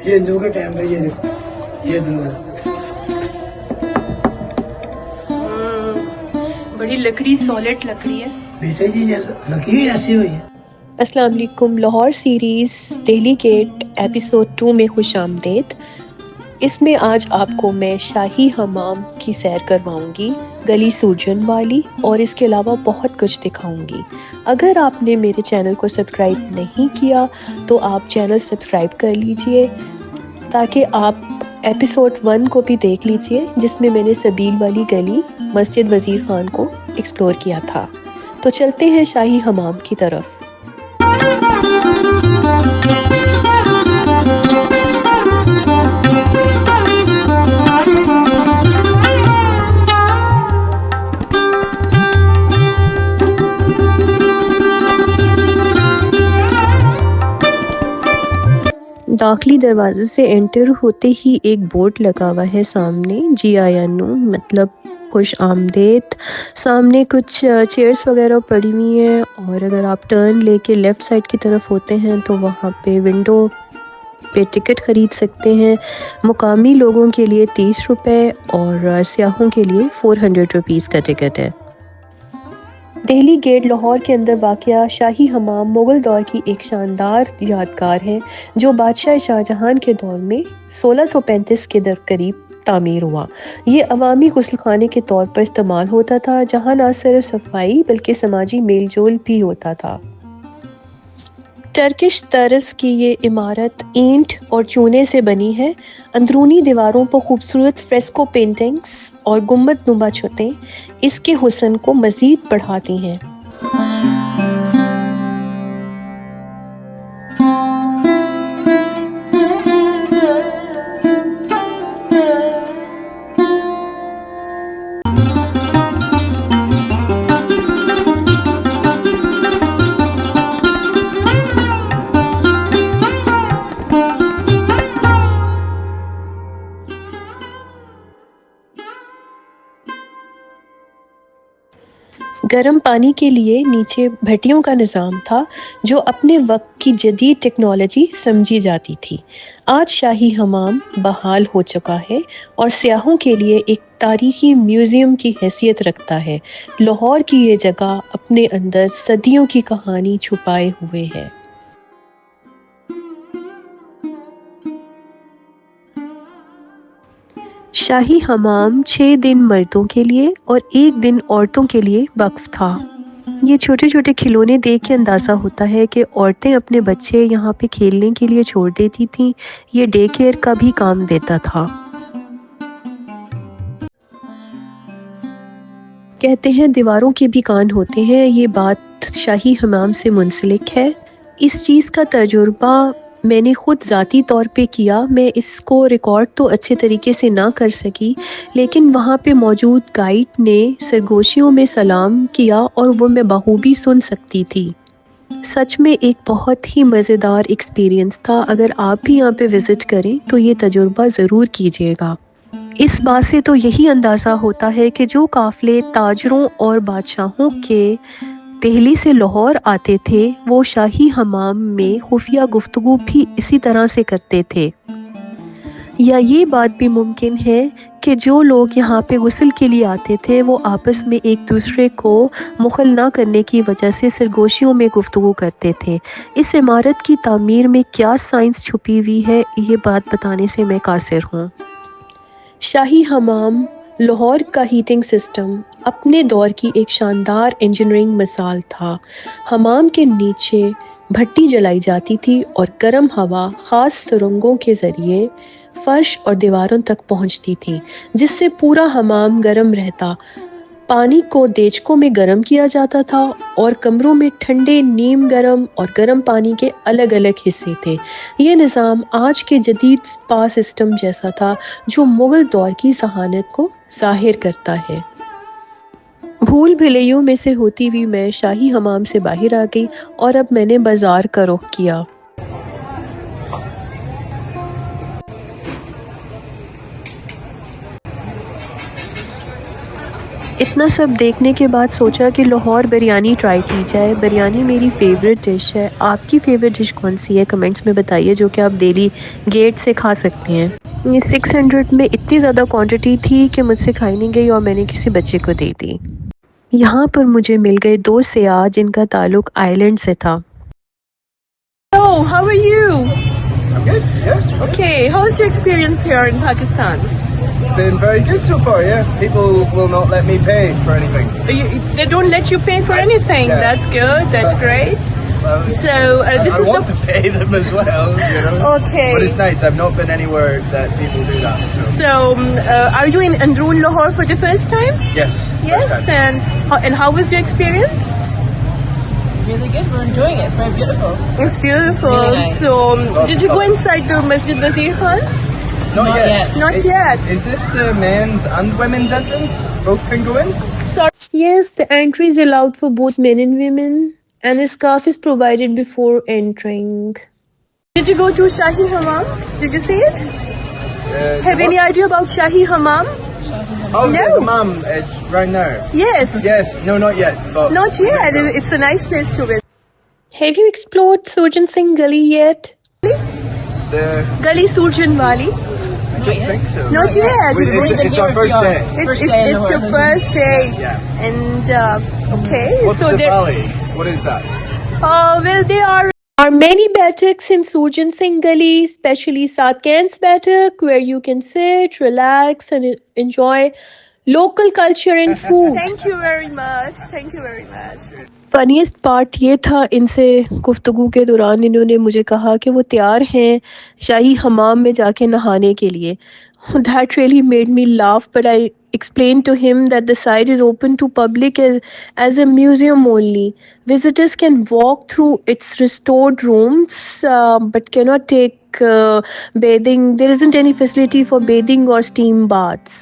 हिंदू के टाइम में ये दरवाजा बड़ी लकड़ी, सॉलिड लकड़ी है बेटे जी, ये लकड़ी ऐसी हुई है। अस्सलाम वालेकुम। Lahore series Delhi gate episode 2 में खुश आमदेद। इसमें आज आपको मैं शाही हमाम की सैर करवाऊंगी, गली सूजन वाली, और इसके अलावा बहुत कुछ दिखाऊंगी। अगर आपने मेरे चैनल को सब्सक्राइब नहीं किया तो आप चैनल सब्सक्राइब कर लीजिए ताकि आप एपिसोड 1 को भी देख लीजिए जिसमें मैंने सबील वाली गली मस्जिद वज़ीर खान को एक्सप्लोर किया था। तो चलते हैं शाही हमाम की तरफ। दाखिली दरवाजे से एंटर होते ही एक बोर्ड लगा हुआ है सामने, GINO मतलब खुश आमदेद। सामने कुछ चेयर्स वगैरह पड़ी हुई हैं और अगर आप टर्न लेके लेफ़्ट साइड की तरफ होते हैं तो वहाँ पे विंडो पे टिकट ख़रीद सकते हैं। मुकामी लोगों के लिए 30 रुपये और सियाहों के लिए 400 रुपीज़ का टिकट है। दिल्ली गेट लाहौर के अंदर वाक़या शाही हमाम मुग़ल दौर की एक शानदार यादगार है जो बादशाह शाहजहां के दौर में 1635 के करीब तामीर हुआ। ये अवामी गुस्लखाने के तौर पर इस्तेमाल होता था जहाँ न सिर्फ सफाई बल्कि समाजी मेल जोल भी होता था। टर्किश तर्ज की ये इमारत ईंट और चूने से बनी है। अंदरूनी दीवारों पर खूबसूरत फ्रेस्को पेंटिंग्स और गुम्बद नुमा छतें इसके हुस्न को मज़ीद बढ़ाती हैं। गर्म पानी के लिए नीचे भट्टियों का निज़ाम था जो अपने वक्त की जदीद टेक्नोलॉजी समझी जाती थी। आज शाही हमाम बहाल हो चुका है और सियाहों के लिए एक तारीखी म्यूज़ियम की हैसियत रखता है। लाहौर की ये जगह अपने अंदर सदियों की कहानी छुपाए हुए है। शाही हमाम 6 दिन मर्दों के लिए और 1 दिन औरतों के लिए वक्फ था। ये छोटे छोटे खिलौने देख के अंदाज़ा होता है कि औरतें अपने बच्चे यहाँ पे खेलने के लिए छोड़ देती थीं। ये डे केयर का भी काम देता था। कहते हैं दीवारों के भी कान होते हैं, ये बात शाही हमाम से मुंसलिक है। इस चीज़ का तजुर्बा मैंने ख़ुद ज़ाती तौर पे किया। मैं इसको रिकॉर्ड तो अच्छे तरीके से ना कर सकी, लेकिन वहाँ पे मौजूद गाइड ने सरगोशियों में सलाम किया और वो मैं बखूबी सुन सकती थी। सच में एक बहुत ही मज़ेदार एक्सपीरियंस था। अगर आप भी यहाँ पे विज़िट करें तो ये तजुर्बा ज़रूर कीजिएगा। इस बात से तो यही अंदाज़ा होता है कि जो काफ़िले ताजरों और बादशाहों के दिल्ली से लाहौर आते थे वो शाही हमाम में खुफिया गुफ्तगू भी इसी तरह से करते थे। या ये बात भी मुमकिन है कि जो लोग यहाँ पे गुस्ल के लिए आते थे वो आपस में एक दूसरे को मुखल ना करने की वजह से सरगोशियों में गुफ्तगू करते थे। इस इमारत की तामीर में क्या साइंस छुपी हुई है ये बात बताने से मैं कासिर हूँ। शाही हमाम लाहौर का हीटिंग सिस्टम अपने दौर की एक शानदार इंजीनियरिंग मिसाल था। हमाम के नीचे भट्टी जलाई जाती थी और गर्म हवा ख़ास सुरंगों के ज़रिए फर्श और दीवारों तक पहुंचती थी, जिससे पूरा हमाम गर्म रहता। पानी को देचकों में गर्म किया जाता था और कमरों में ठंडे, नीम गर्म और गर्म पानी के अलग अलग हिस्से थे। ये निज़ाम आज के जदीद स्पा सिस्टम जैसा था, जो मुग़ल दौर की ज़हानत को ज़ाहिर करता है। भूल भुलैयों में से होती हुई मैं शाही हमाम से बाहर आ गई और अब मैंने बाज़ार का रुख किया। इतना सब देखने के बाद सोचा कि लाहौर बिरयानी ट्राई की जाए। बिरयानी मेरी फ़ेवरेट डिश है। आपकी फ़ेवरेट डिश कौन सी है कमेंट्स में बताइए, जो कि आप डेली गेट से खा सकते हैं। ये 600 में इतनी ज़्यादा क्वांटिटी थी कि मुझसे खाई नहीं गई और मैंने किसी बच्चे को दे दी। यहाँ पर मुझे मिल गए 2 सियाह जिनका ताल्लुक आइलैंड से था। Hello, how are you? I'm good, yeah. Okay, how's your experience here in Pakistan? It's been very good so far, yeah. People will not let me pay for anything. They don't let you pay for anything. Yeah. That's good. That's great. So this I is want to pay them as well, you know. Okay. But it's nice. I've not been anywhere that people do that. So. So are you in Androon, Lahore for the first time? Yes. Yes. first time. And how was your experience? Really good. We're enjoying it. It's very beautiful. It's beautiful. Really nice. So Lots did you of go fun. inside the Masjid Nazir Khan? Not Not yet. yet. Not yet. Is this the men's and women's entrance? Both can go in? Yes, the entry is allowed for both men and women, and a scarf is provided before entering. Did you go to Shahi Hammam? Did you see it? Have any what? idea about Shahi Hammam? Oh, No. the mum. It's round there. Yes. Yes. No, not yet. But Not yet. It's a nice place to visit. Have you explored Surjan Singh Gully yet? The Gali Surjan Wali. I don't think so. Not yet. It's, only been it's here our a first few day. hours. It's First day in it's your Lahore. first day. Yeah. And okay. What's So the there. valley? What is that? Well, they are. Are many Bataks in Surjan Singh Gully, especially South Kent's Batak, where you can sit, relax, and enjoy local culture and food. Thank you very much. Thank you very much. Funniest part ये था, इनसे गुफ्तगू के दौरान इन्होंने मुझे कहा कि वो तैयार हैं शाही हमाम में जाके नहाने के लिए। That really made me laugh, but I explained to him that the site is open to public as a museum only. Visitors can walk through its restored rooms, but cannot take bathing. There isn't any facility for bathing or steam baths.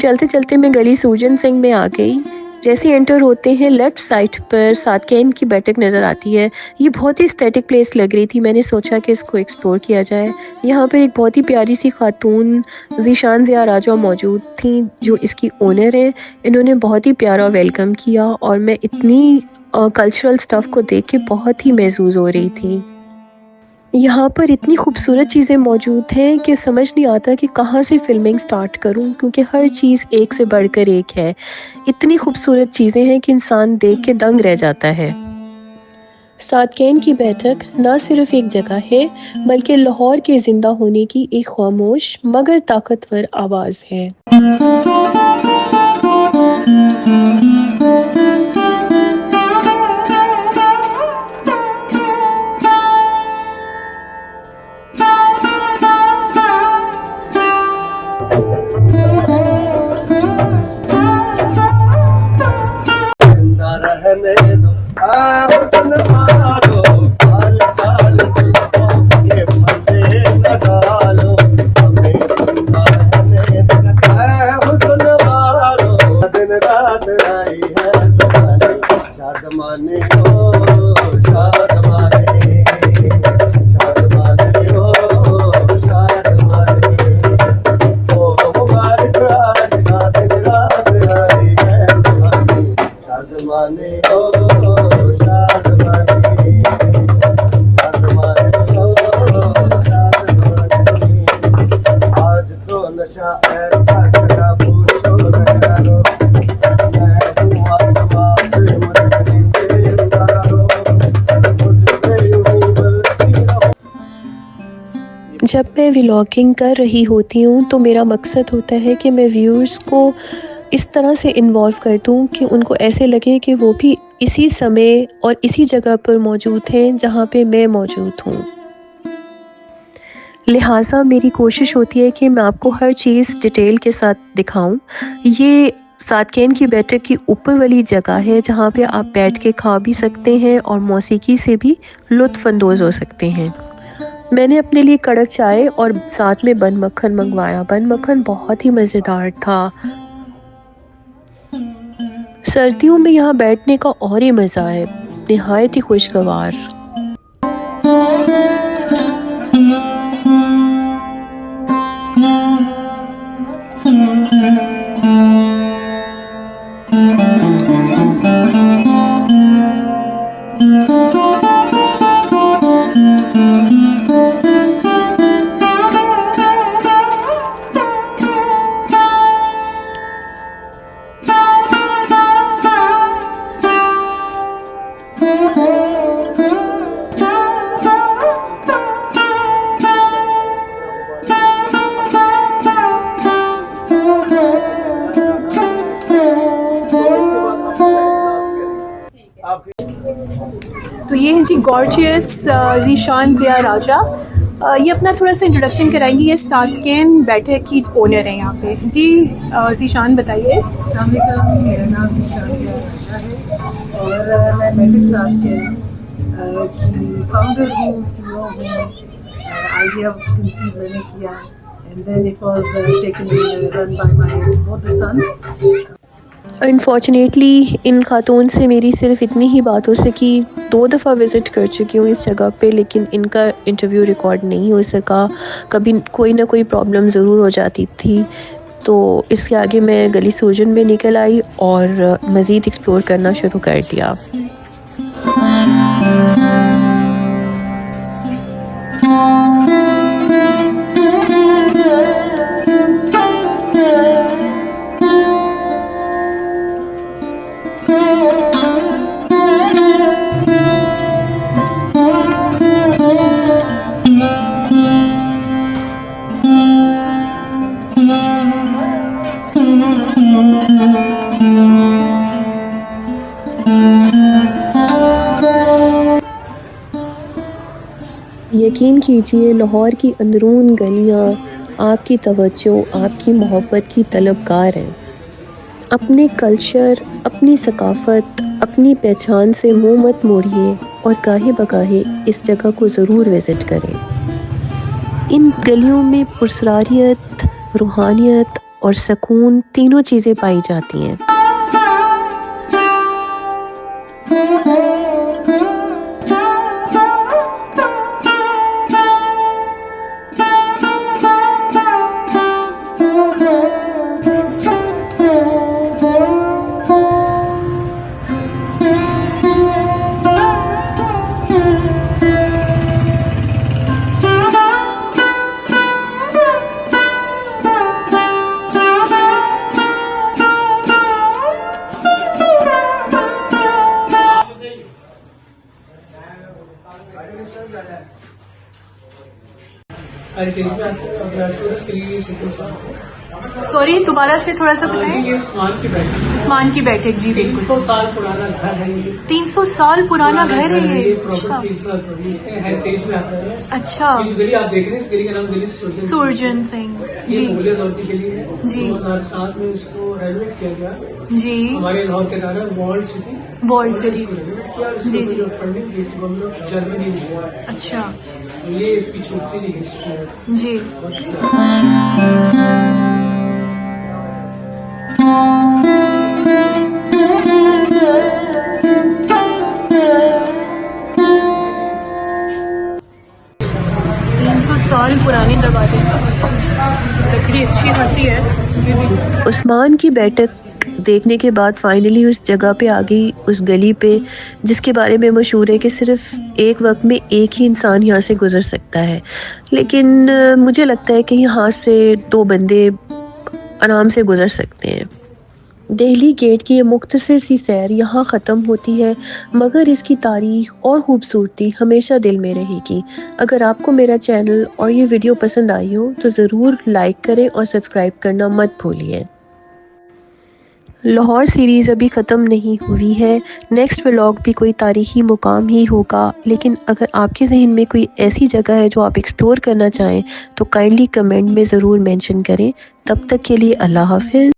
चलते चलते मैं गली सूजन सिंह में आ गई। जैसे enter होते हैं लेफ़्ट साइड पर सातकेन की बैठक नज़र आती है। ये बहुत ही स्टैटिक प्लेस लग रही थी। मैंने सोचा कि इसको एक्सप्लोर किया जाए। यहाँ पर एक बहुत ही प्यारी सी खातून ज़ीशान ज़िया राजा मौजूद थी, जो इसकी ओनर हैं। इन्होंने बहुत ही प्यारा वेलकम किया और मैं इतनी कल्चरल स्टफ़ को देख के बहुत ही महसूस हो रही थी। यहाँ पर इतनी खूबसूरत चीज़ें मौजूद हैं कि समझ नहीं आता कि कहाँ से फ़िल्मिंग स्टार्ट करूँ, क्योंकि हर चीज़ एक से बढ़कर एक है। इतनी खूबसूरत चीज़ें हैं कि इंसान देख के दंग रह जाता है। सातकेन की बैठक ना सिर्फ एक जगह है, बल्कि लाहौर के ज़िंदा होने की एक खामोश मगर ताकतवर आवाज़ है। रहने दो हुस्न मारो काल काल जुल्फों के पर्दे न डालो हमें जिंदा रहने दो हुस्न मारो दिन रात आई है ज़माने शादमाने हो शादमाने शादमाने हो शादमाने ओ मुबारक आज का दिन रात आई है ज़माने शादमाने हो शादमाने शादमाने हो शादमाने आज तो नशा ऐसा चढ़ा पूछो न यारो मैं हूँ आसमां पे मुझे नीचे उतारो मुझ पे यूं बलती रहो। जब मैं व्लॉगिंग कर रही होती हूँ तो मेरा मकसद होता है कि मैं व्यूअर्स को इस तरह से इन्वॉल्व कर दूँ कि उनको ऐसे लगे कि वो भी इसी समय और इसी जगह पर मौजूद हैं जहाँ पे मैं मौजूद हूँ। लिहाजा मेरी कोशिश होती है कि मैं आपको हर चीज़ डिटेल के साथ दिखाऊं। ये सादकेन की बैठक की ऊपर वाली जगह है जहाँ पे आप बैठ के खा भी सकते हैं और मौसीकी से भी लुत्फ़ अंदोज़ हो सकते हैं। मैंने अपने लिए कड़क चाय और साथ में बन मक्खन मंगवाया। बन मक्खन बहुत ही मज़ेदार था। सर्दियों में यहाँ बैठने का और ही मज़ा है, निहायत ही खुशगवार। तो ये है जी गॉर्जियस ज़ीशान ज़िया राजा। ये अपना थोड़ा सा इंट्रोडक्शन कराएंगी। ये सादकेन बैठक की ओनर है यहाँ पे जी। ज़ीशान बताइए। अस्सलाम वालेकुम, मेरा नाम ज़ीशान ज़िया राजा है और मैं बैठक सादकेन की फाउंडर हूँ, CEO हूँ। आइडिया कंसीव मैंने किया and then it was taken run by my both the sons. Unfortunately in खातून से मेरी सिर्फ इतनी ही बात हो सकी। 2 दफ़ा विज़िट कर चुकी हूँ इस जगह पे, लेकिन इनका इंटरव्यू रिकॉर्ड नहीं हो सका। कभी कोई ना कोई प्रॉब्लम ज़रूर हो जाती थी। तो इसके आगे मैं गली सूजन में निकल आई और मज़ीद एक्सप्लोर करना शुरू कर दिया। यकीन कीजिए लाहौर की अंदरून गलियाँ आपकी तवज्जो, आपकी मोहब्बत की तलबगार हैं। अपने कल्चर, अपनी सकाफ़त, अपनी पहचान से मुँह मत मोड़िए और गाहे बगाहे इस जगह को ज़रूर विज़िट करें। इन गलियों में पुरसरारियत, रूहानियत और सुकून तीनों चीज़ें पाई जाती हैं। सॉरी, दोबारा से थोड़ा सा बताएं। ये उस्मान की बैठक जी, बिल्कुल 300 साल पुराना घर है ये। 300 साल पुराना घर है ये। प्रॉपर्टी हेरिटेज में आता है। अच्छा, इस गली आप देख रहे हैं, इस गली का नाम गली सुरजन सिंह ये जी। मुगलिया दौर की गली है। जी। 2007 में इसको रेनोवेट किया गया। जी, हमारे लाहौर के नारा वॉल्ड सिटी सिटी। रेनोवेट किया। जी, इसको जी। जो फंडिंग दी थी गवर्नमेंट ऑफ जर्मनी ने। अच्छा ये इसकी छोटी सी हिस्ट्री है। जी। साल पुरानी दरवाजे, लकड़ी अच्छी खासी है। उस्मान की बैठक देखने के बाद फाइनली उस जगह पे आ गई, उस गली पे जिसके बारे में मशहूर है कि सिर्फ एक वक्त में एक ही इंसान यहाँ से गुज़र सकता है। लेकिन मुझे लगता है कि यहाँ से 2 बंदे आराम से गुज़र सकते हैं। दिल्ली गेट की ये मुख्तसर सी सैर यहाँ ख़त्म होती है, मगर इसकी तारीख़ और ख़ूबसूरती हमेशा दिल में रहेगी। अगर आपको मेरा चैनल और ये वीडियो पसंद आई हो तो ज़रूर लाइक करें और सब्सक्राइब करना मत भूलिए। लाहौर सीरीज़ अभी ख़त्म नहीं हुई है, नेक्स्ट व्लॉग भी कोई तारीख़ी मुकाम ही होगा। लेकिन अगर आपके जहन में कोई ऐसी जगह है जो आप एक्सप्लोर करना चाहें तो काइंडली कमेंट में ज़रूर मेंशन करें। तब तक के लिए अल्लाह हाफ़िज़।